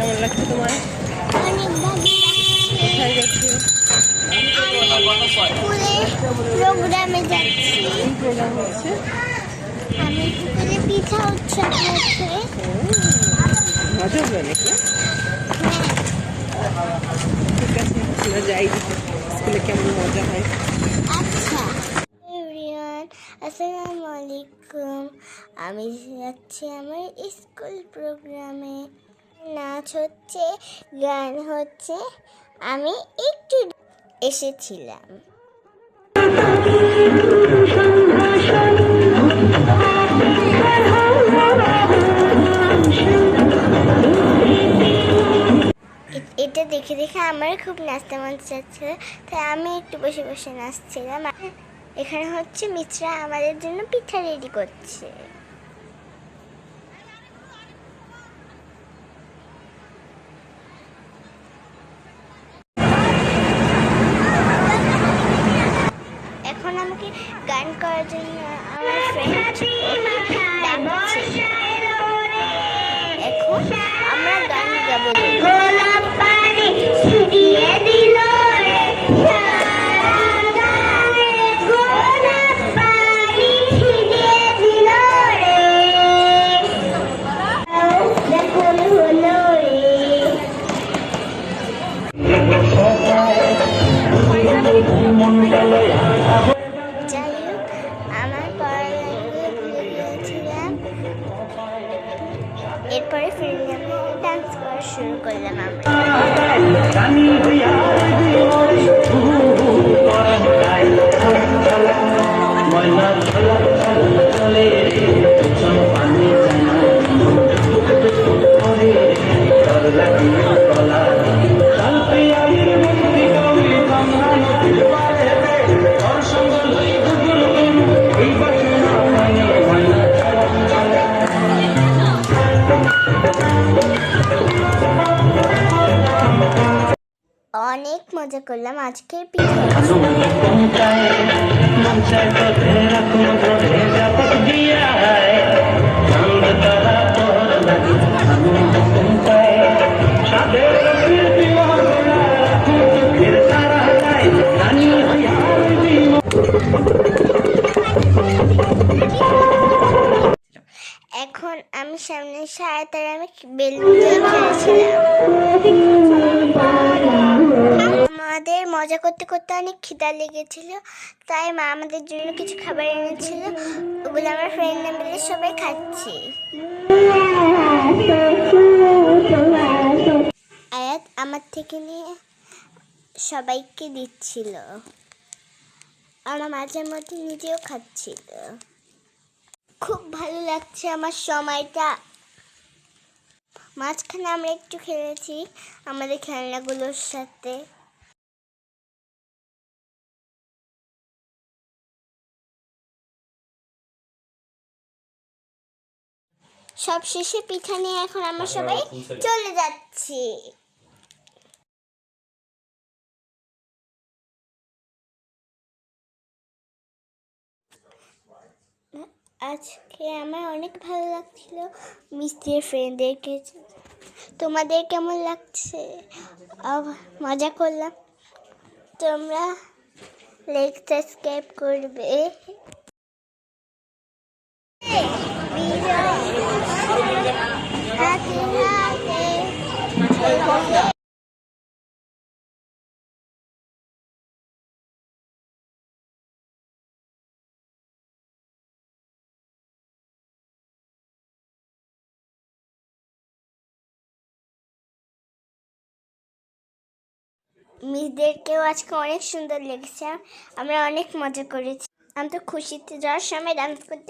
কেমন লাগছে তোমার? অনেক ভালো কোথায় যাচ্ছি? প্রোগ্রামে যাচ্ছি। প্রোগ্রাম হচ্ছে। আমি পুকুরে পিঠা উৎসব হচ্ছে। মজা হবে অনেক না? ঠিক আছে, আমরা যাই, স্কুলে কেমন মজা হয়। আচ্ছা এভরিওয়ান, আসসালামু আলাইকুম। আমি যাচ্ছি আমার স্কুল প্রোগ্রামে। নাচ হচ্ছে, গান হচ্ছে। আমি একটু এসেছিলাম। এটা দেখে দেখে আমার খুব নাচতে মন চাচ্ছিল, তাই আমি একটু বসে বসে নাচছিলাম। এখানে হচ্ছে মিত্রা আমাদের জন্য পিঠা রেডি করছে। এখন আমাকে গান করার জন্য আমার ফ্রেন্ড ডাকছে। এখন আমরা গান গাবো। যাই হোক, আমার পড়ালেখা ভুলে গিয়েছিলাম। এরপরে ফিরে আমি ডান্স করা শুরু করলাম। অনেক মজা করলাম আজকের পিঠা। এখন আমি সামনে সারাতার আমি বেলুন দিয়ে খেলেছিলাম। আমাদের মজা করতে করতে অনেক খিদা লেগেছিল, তাই মা আমাদের জন্য কিছু খাবার এনেছিল। ওগুলো আমার ফ্রেন্ড মিলে সবাই খাচ্ছি। আয়াত আমার থেকে নিয়ে সবাইকে দিচ্ছিল, আমার মাঝে মধ্যে নিজেও খাচ্ছিল। খুব ভালো লাগছে আমার সময়টা। মাঝখানে আমরা একটু খেলেছি আমাদের খেলনাগুলোর সাথে। সব শেষে পিঠা নিয়ে এখন আমরা সবাই চলে যাচ্ছি। আজকে আমার অনেক ভালো লাগছিল মিষ্টির ফ্রেন্ডদেরকে। তোমাদের কেমন লাগছে? মজা করলাম। তোমরা লাইক সাবস্ক্রাইব করবে। মিসদেরকেও আজকে অনেক সুন্দর লেগেছে। আমরা অনেক মজা করেছি। আমি তো খুশিতে যাওয়ার সময় ডান্স করতে